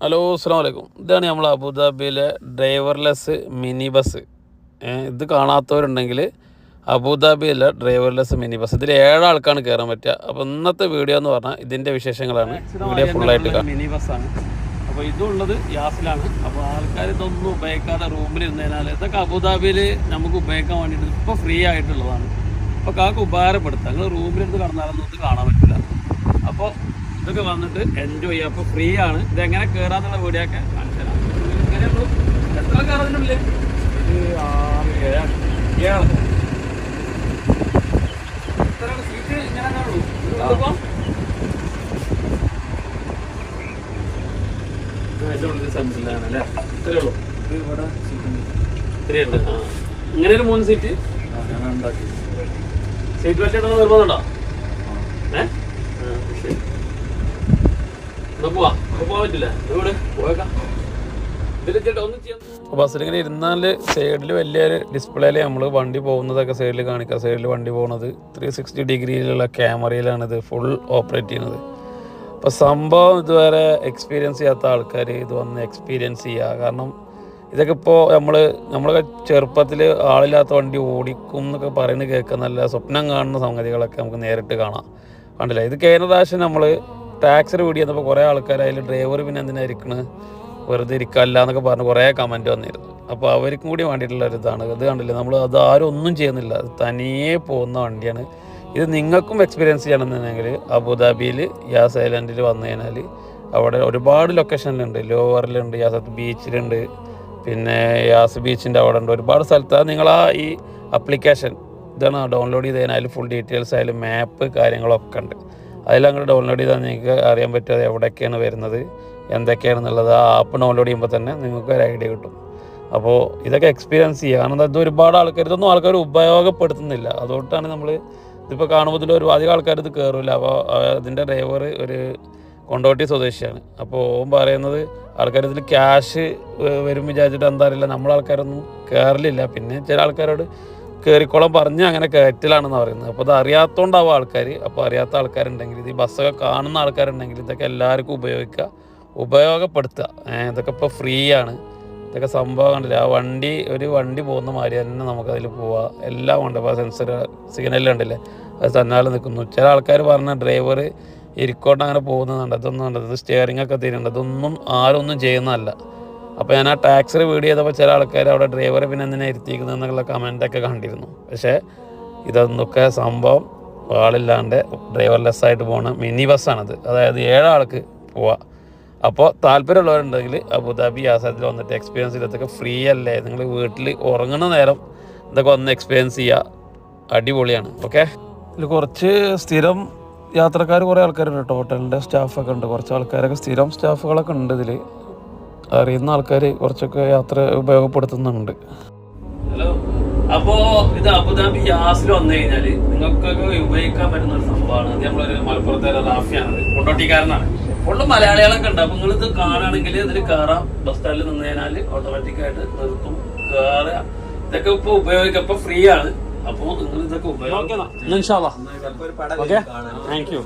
Hello അസ്സലാമു അലൈക്കും. ഇതാണ് നമ്മൾ അബുദാബിയിലെ ഡ്രൈവർലെസ് മിനി ബസ്. ഇത് കാണാത്തവരുണ്ടെങ്കിൽ അബുദാബിയിലെ ഡ്രൈവർലെസ് മിനി ബസ്, ഇതിൽ 7 ആൾക്കാണ് കയറാൻ പറ്റുക. അപ്പോൾ ഇന്നത്തെ വീഡിയോ എന്ന് പറഞ്ഞാൽ ഇതിൻ്റെ വിശേഷങ്ങളാണ്. വീഡിയോ ഫുള്ളായിട്ട് മിനി ബസ്സാണ്. അപ്പോൾ ഇതുള്ളത് യാസിലാണ്. അപ്പോൾ ആൾക്കാർ ഇതൊന്നും ഉപയോഗിക്കാതെ റൂമിലിരുന്നതിനാൽ ഇതൊക്കെ അബുദാബിയിൽ നമുക്ക് ഉപയോഗിക്കാൻ വേണ്ടിയിട്ട് ഇപ്പോൾ ഫ്രീ ആയിട്ടുള്ളതാണ്. അപ്പോൾ കാക്ക് ഉപകാരപ്പെടുത്താം. നിങ്ങൾ റൂമിലിരുന്ന് കടന്നാലൊന്നും ഇത് കാണാൻ പറ്റില്ല. അപ്പോൾ ഇതൊക്കെ വന്നിട്ട് എൻജോയ് ചെയ്യാം. അപ്പോൾ ഫ്രീ ആണ്. ഇതെങ്ങനെ കയറാന്നുള്ള വീഡിയോ ഒക്കെ കാണിച്ചു തരാം. ഇങ്ങനെയുള്ളൂ. എത്ര കയറുന്നില്ലേ? 6, 7 എത്രയാണ് സീറ്റ്? ഇങ്ങനെ ഉള്ളൂ. സംശയമാണല്ലേ? ഇത്രയേ ഉള്ളൂ. ഇത്രയുണ്ട്. ഇങ്ങനെ ഒരു 3 സീറ്റ് സീറ്റ് വെച്ചിട്ട് നിർബന്ധമുണ്ടോ? ശരി, പോവാൻ പറ്റില്ല. ബസ്സിലിങ്ങനെ ഇരുന്നാൽ സൈഡിൽ വലിയൊരു ഡിസ്പ്ലേയിൽ നമ്മൾ വണ്ടി പോകുന്നതൊക്കെ സൈഡിൽ കാണിക്കുക. സൈഡിൽ വണ്ടി പോകുന്നത് 360 ഡിഗ്രിയിലുള്ള ക്യാമറയിലാണിത് ഫുൾ ഓപ്പറേറ്റ് ചെയ്യുന്നത്. അപ്പോൾ സംഭവം ഇതുവരെ എക്സ്പീരിയൻസ് ചെയ്യാത്ത ആൾക്കാർ ഇത് വന്ന് എക്സ്പീരിയൻസ് ചെയ്യുക. കാരണം ഇതൊക്കെ ഇപ്പോൾ നമ്മളൊക്കെ ചെറുപ്പത്തിൽ ആളില്ലാത്ത വണ്ടി ഓടിക്കും എന്നൊക്കെ പറയുന്നത് കേൾക്കുക, നല്ല സ്വപ്നം കാണുന്ന സംഗതികളൊക്കെ നമുക്ക് നേരിട്ട് കാണാം. കണ്ടില്ല? ഇത് കഴിഞ്ഞ പ്രാവശ്യം നമ്മൾ ടാക്സിയുടെ വീഡിയോ വന്നപ്പോൾ കുറേ ആൾക്കാർ അതിൽ ഡ്രൈവർ പിന്നെ എന്തിനായിരിക്കണത്, വെറുതെ ഇരിക്കല്ല എന്നൊക്കെ പറഞ്ഞ് കുറേ കമൻറ്റ് വന്നിരുന്നു. അപ്പോൾ അവർക്കും കൂടി വേണ്ടിയിട്ടുള്ള ഒരു ഇതാണ്. ഇത് കണ്ടില്ല, നമ്മൾ അത് ആരും ഒന്നും ചെയ്യുന്നില്ല, അത് തനിയെ പോകുന്ന വണ്ടിയാണ്. ഇത് നിങ്ങൾക്കും എക്സ്പീരിയൻസ് ചെയ്യണമെന്നുണ്ടെങ്കിൽ അബുദാബിയിൽ യാസ് ഐലൻഡിൽ വന്നു കഴിഞ്ഞാൽ അവിടെ ഒരുപാട് ലൊക്കേഷനിലുണ്ട്. ലോവറിലുണ്ട്, യാസത്ത് ബീച്ചിലുണ്ട്, പിന്നെ യാസ് ബീച്ചിൻ്റെ അവിടെ ഉണ്ട്, ഒരുപാട് സ്ഥലത്ത്. അത് നിങ്ങൾ ഈ ആപ്ലിക്കേഷൻ ഇതാണ് ഡൗൺലോഡ് ചെയ്ത് കഴിഞ്ഞാൽ ഫുൾ ഡീറ്റെയിൽസ് ആയാലും മാപ്പ് കാര്യങ്ങളൊക്കെ ഉണ്ട്. അതിലങ്ങോട്ട് ഡൗൺലോഡ് ചെയ്താൽ നിങ്ങൾക്ക് അറിയാൻ പറ്റും അത് എവിടെയൊക്കെയാണ് വരുന്നത്, എന്തൊക്കെയാണെന്നുള്ളത്. ആ ആപ്പ് ഡൗൺലോഡ് ചെയ്യുമ്പോൾ തന്നെ നിങ്ങൾക്ക് ഒരു ഐഡിയ കിട്ടും. അപ്പോൾ ഇതൊക്കെ എക്സ്പീരിയൻസ് ചെയ്യുക. കാരണം ഇത് ഒരുപാട് ആൾക്കാർ ഇതൊന്നും ആൾക്കാർ ഉപയോഗപ്പെടുത്തുന്നില്ല. അതുകൊണ്ടാണ് നമ്മൾ ഇതിപ്പോൾ കാണുമ്പോൾ അധികം ആൾക്കാർ ഇത് കയറില്ല. അപ്പോൾ അതിൻ്റെ ഡ്രൈവർ ഒരു കൊണ്ടോട്ടി സ്വദേശിയാണ്. അപ്പോൾ ഓൻ പറയുന്നത് ആൾക്കാർ ഇതിൽ ക്യാഷ് വരും വിചാരിച്ചിട്ട് എന്താ അറിയില്ല, നമ്മളാൾക്കാരൊന്നും കയറലില്ല. പിന്നെ ചില ആൾക്കാരോട് കയറിക്കോളം പറഞ്ഞ് അങ്ങനെ കയറ്റലാണെന്ന് പറയുന്നത്. അപ്പോൾ അത് അറിയാത്തതുകൊണ്ടാവും ആൾക്കാർ. അപ്പോൾ അറിയാത്ത ആൾക്കാരുണ്ടെങ്കിൽ, ഇത് ഈ ബസ്സൊക്കെ കാണുന്ന ആൾക്കാരുണ്ടെങ്കിൽ ഇതൊക്കെ എല്ലാവർക്കും ഉപയോഗപ്പെടുത്തുക. ഇതൊക്കെ ഇപ്പോൾ ഫ്രീ ആണ്. ഇതൊക്കെ സംഭവം കണ്ടില്ല. ആ ഒരു വണ്ടി പോകുന്ന മാതിരി തന്നെ നമുക്കതിൽ പോവാം. എല്ലാം ഉണ്ട്. ഇപ്പോൾ സെൻസർ സിഗ്നൽ കണ്ടില്ലേ, അത് തന്നാലെ നിൽക്കുന്നു. ചില ആൾക്കാർ പറഞ്ഞ ഡ്രൈവർ ഇരിക്കോട്ട് അങ്ങനെ പോകുന്നുണ്ട്. അതൊന്നും ഉണ്ട്, ഇത് സ്റ്റിയറിംഗ് ഒക്കെ തീരുന്നുണ്ട്. ഇതൊന്നും ആരൊന്നും ചെയ്യുന്നതല്ല. അപ്പോൾ ഞാൻ ആ ടാക്സിയുടെ വീഡിയോ ചെയ്തപ്പോൾ ചില ആൾക്കാർ അവിടെ ഡ്രൈവറെ പിന്നെ എന്തിനാ ഇരുത്തിക്കുന്നത് എന്നുള്ള കമൻറ്റൊക്കെ കണ്ടിരുന്നു. പക്ഷേ ഇതൊന്നൊക്കെ സംഭവം ആളില്ലാണ്ട് ഡ്രൈവർലെസ് ആയിട്ട് പോകുന്ന മിനി ബസ്സാണിത്. അതായത് 7 ആൾക്ക് പോവാം. അപ്പോൾ താല്പര്യമുള്ളവരുണ്ടെങ്കിൽ അബുദാബി യാസത്തിൽ വന്നിട്ട് എക്സ്പീരിയൻസ് ചെയ്തതൊക്കെ ഫ്രീ അല്ലേ. നിങ്ങൾ വീട്ടിൽ ഉറങ്ങുന്ന നേരം ഇതൊക്കെ ഒന്ന് എക്സ്പീരിയൻസ് ചെയ്യുക. അടിപൊളിയാണ്. ഓക്കെ, ഇതിൽ കുറച്ച് സ്ഥിരം യാത്രക്കാർ കുറേ ആൾക്കാരുണ്ട് കേട്ടോ. ഹോട്ടലിൻ്റെ സ്റ്റാഫൊക്കെ ഉണ്ട്, കുറച്ച് ആൾക്കാരൊക്കെ സ്ഥിരം സ്റ്റാഫുകളൊക്കെ ഉണ്ട്. ഇതിൽ അറിയുന്ന ആൾക്കാർ കുറച്ചൊക്കെ യാത്ര ഉപയോഗപ്പെടുത്തുന്നുണ്ട്. ഹലോ, അപ്പോൾ ഇത് അബുദാബി യാസിൽ വന്നു കഴിഞ്ഞാൽ നിങ്ങൾക്കൊക്കെ ഉപയോഗിക്കാൻ പറ്റുന്ന ഒരു സംഭവമാണ്. അത് നമ്മളൊരു മലപ്പുറത്തെ റാഫിയാണ്, കൊണ്ടോട്ടിക്കാരനാണ്. ഫുള്ള് മലയാളികളൊക്കെ ഉണ്ട്. അപ്പോൾ നിങ്ങളിത് കാണുകയാണെങ്കിൽ ഇതിൽ കയറാം. ബസ് സ്റ്റാൻഡിൽ നിന്ന് കഴിഞ്ഞാൽ ഓട്ടോമാറ്റിക്കായിട്ട് നിർത്തും, കയറുക. ഇതൊക്കെ ഇപ്പോൾ ഉപയോഗിക്കാം. ഇപ്പോൾ ഫ്രീ ആണ്. അപ്പോൾ നിങ്ങൾ ഇതൊക്കെ ഉപയോഗിക്കണം. Thank you.